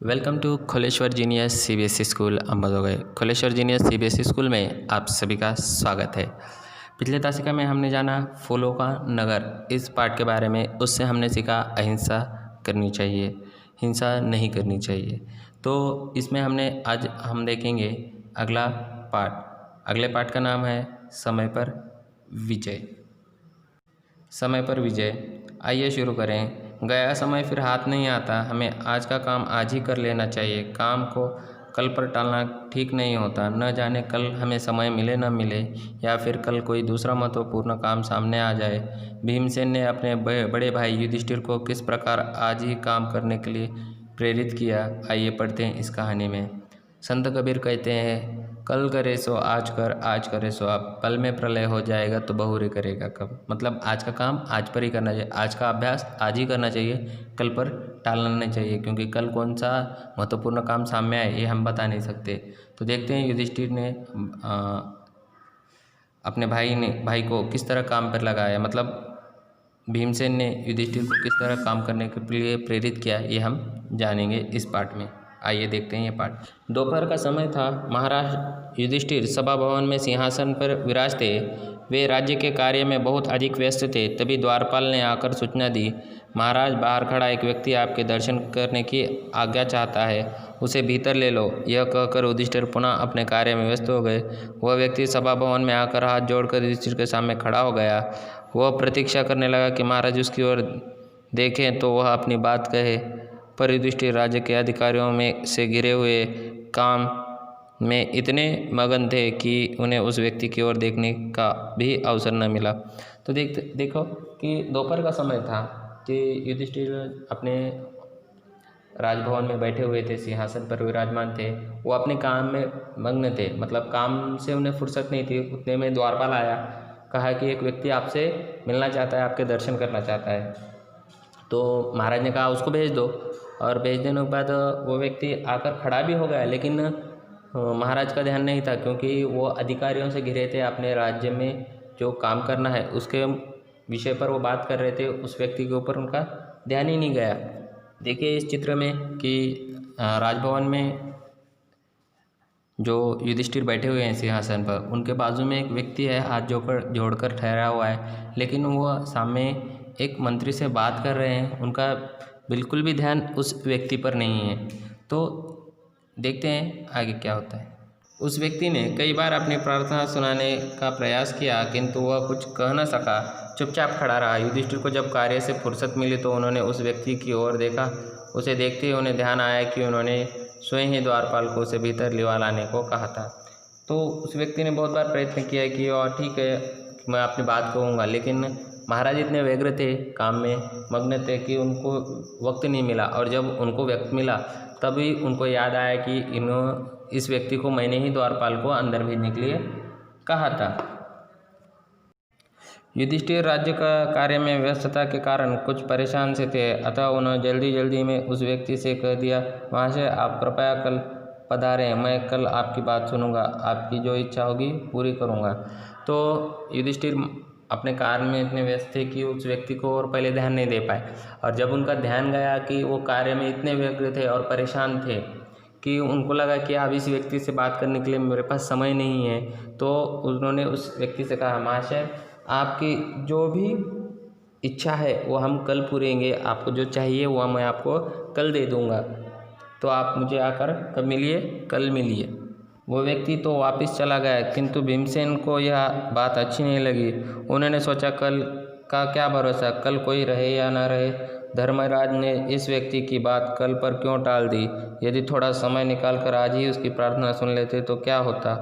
Welcome to Kholeshwar genius CBSE school Ambajogai. Kholeshwar genius CBSE school में आप सभी का स्वागत है। पिछले तासिका में हमने जाना फूलों का नगर इस पाठ के बारे में। उससे हमने सीखा अहिंसा करनी चाहिए, हिंसा नहीं करनी चाहिए। तो इसमें आज हम देखेंगे अगला पाठ। अगले पाठ का नाम है समय पर विजय। समय पर विजय। आइए शुरू करें। गया समय फिर हाथ नहीं आता। हमें आज का काम आज ही कर लेना चाहिए। काम को कल पर टालना ठीक नहीं होता। न जाने कल हमें समय मिले न मिले, या फिर कल कोई दूसरा महत्वपूर्ण काम सामने आ जाए। भीमसेन ने अपने बड़े भाई युधिष्ठिर को किस प्रकार आज ही काम करने के लिए प्रेरित किया, आइए पढ़ते हैं इस कहानी में। संत कबीर कहते हैं, कल करे सो आज कर, आज करे सो अब, पल में प्रलय हो जाएगा तो बहुरे करेगा कब। मतलब आज का काम आज पर ही करना चाहिए, आज का अभ्यास आज ही करना चाहिए, कल पर टालना नहीं चाहिए, क्योंकि कल कौन सा महत्वपूर्ण काम सामने आए ये हम बता नहीं सकते। तो देखते हैं युधिष्ठिर ने अपने भाई को किस तरह काम पर लगाया। मतलब भीमसेन ने युधिष्ठिर को किस तरह काम करने के लिए प्रेरित किया, ये हम जानेंगे इस पाठ में। आइए देखते हैं ये पाठ। दोपहर का समय था। महाराज युधिष्ठिर सभा भवन में सिंहासन पर विराज थे। वे राज्य के कार्य में बहुत अधिक व्यस्त थे। तभी द्वारपाल ने आकर सूचना दी, महाराज, बाहर खड़ा एक व्यक्ति आपके दर्शन करने की आज्ञा चाहता है, उसे भीतर ले लो। यह कहकर युधिष्ठिर पुनः अपने कार्य में व्यस्त हो गए। वह व्यक्ति सभा भवन में आकर हाथ जोड़कर युधिष्ठिर के सामने खड़ा हो गया। वह प्रतीक्षा करने लगा कि महाराज उसकी ओर देखें तो वह अपनी बात कहे, पर युधिष्ठिर राज्य के अधिकारियों में से घिरे हुए काम में इतने मगन थे कि उन्हें उस व्यक्ति की ओर देखने का भी अवसर न मिला। तो देखो कि दोपहर का समय था कि युधिष्ठिर अपने राजभवन में बैठे हुए थे, सिंहासन पर विराजमान थे। वो अपने काम में मग्न थे, मतलब काम से उन्हें फुर्सत नहीं थी। उतने में द्वारपाल आया, कहा कि एक व्यक्ति आपसे मिलना चाहता है, आपके दर्शन करना चाहता है। तो महाराज ने कहा उसको भेज दो, और भेज देने के बाद वो व्यक्ति आकर खड़ा भी हो गया। लेकिन महाराज का ध्यान नहीं था, क्योंकि वो अधिकारियों से घिरे थे। अपने राज्य में जो काम करना है उसके विषय पर वो बात कर रहे थे। उस व्यक्ति के ऊपर उनका ध्यान ही नहीं गया। देखिए इस चित्र में कि राजभवन में जो युधिष्ठिर बैठे हुए हैं सिंहासन पर, उनके बाजू में एक व्यक्ति है, हाथ जोड़कर ठहरा हुआ है। लेकिन वो सामने एक मंत्री से बात कर रहे हैं, उनका बिल्कुल भी ध्यान उस व्यक्ति पर नहीं है। तो देखते हैं आगे क्या होता है। उस व्यक्ति ने कई बार अपनी प्रार्थना सुनाने का प्रयास किया, किंतु वह कुछ कह न सका, चुपचाप खड़ा रहा। युधिष्ठिर को जब कार्य से फुर्सत मिली तो उन्होंने उस व्यक्ति की ओर देखा। उसे देखते ही उन्हें ध्यान आया कि उन्होंने स्वयं ही द्वारपाल को उसे भीतर लिवा लाने को कहा था। तो उस व्यक्ति ने बहुत बार प्रयत्न किया कि और ठीक है, मैं अपनी बात कहूँगा, लेकिन महाराज इतने व्यग्र थे, काम में मग्न थे कि उनको वक्त नहीं मिला। और जब उनको वक्त मिला तभी उनको याद आया कि इस व्यक्ति को मैंने ही द्वारपाल को अंदर भेजने के लिए कहा था। युधिष्ठिर राज्य का कार्य में व्यस्तता के कारण कुछ परेशान से थे, अतः उन्होंने जल्दी में उस व्यक्ति से कह दिया, महाशय आप कृपया कल पधारें, मैं कल आपकी बात सुनूंगा, आपकी जो इच्छा होगी पूरी करूंगा। तो युधिष्ठिर अपने कार्य में इतने व्यस्त थे कि उस व्यक्ति को और पहले ध्यान नहीं दे पाए। और जब उनका ध्यान गया कि वो कार्य में इतने व्यग्र थे और परेशान थे कि उनको लगा कि अब इस व्यक्ति से बात करने के लिए मेरे पास समय नहीं है, तो उन्होंने उस व्यक्ति से कहा, महाशय आपकी जो भी इच्छा है वो हम कल पूरेंगे, आपको जो चाहिए वो मैं आपको कल दे दूँगा, तो आप मुझे आकर कब मिलिए, कल मिलिए। वो व्यक्ति तो वापस चला गया, किंतु भीमसेन को यह बात अच्छी नहीं लगी। उन्होंने सोचा कल का क्या भरोसा, कल कोई रहे या न रहे। धर्मराज ने इस व्यक्ति की बात कल पर क्यों टाल दी। यदि थोड़ा समय निकाल कर आज ही उसकी प्रार्थना सुन लेते तो क्या होता।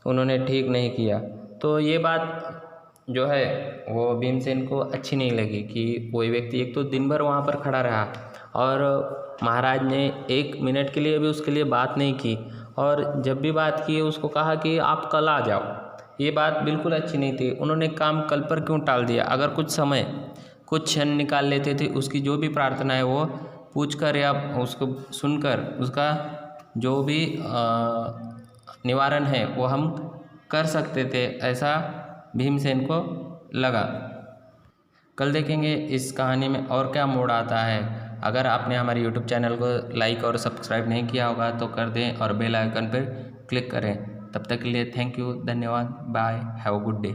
उन्होंने ठीक नहीं किया। तो ये बात जो है वो भीमसेन को अच्छी नहीं लगी कि कोई व्यक्ति एक तो दिन भर वहाँ पर खड़ा रहा और महाराज ने 1 मिनट के लिए भी उसके लिए बात नहीं की, और जब भी बात की उसको कहा कि आप कल आ जाओ। ये बात बिल्कुल अच्छी नहीं थी। उन्होंने काम कल पर क्यों टाल दिया। अगर कुछ समय, कुछ क्षण निकाल लेते थे, उसकी जो भी प्रार्थना है वो पूछकर या उसको सुनकर उसका जो भी निवारण है वो हम कर सकते थे, ऐसा भीमसेन को लगा। कल देखेंगे इस कहानी में और क्या मोड़ आता है। अगर आपने हमारे यूट्यूब चैनल को लाइक और सब्सक्राइब नहीं किया होगा तो कर दें और बेल आइकन पर क्लिक करें। तब तक के लिए थैंक यू, धन्यवाद, bye, have a good day.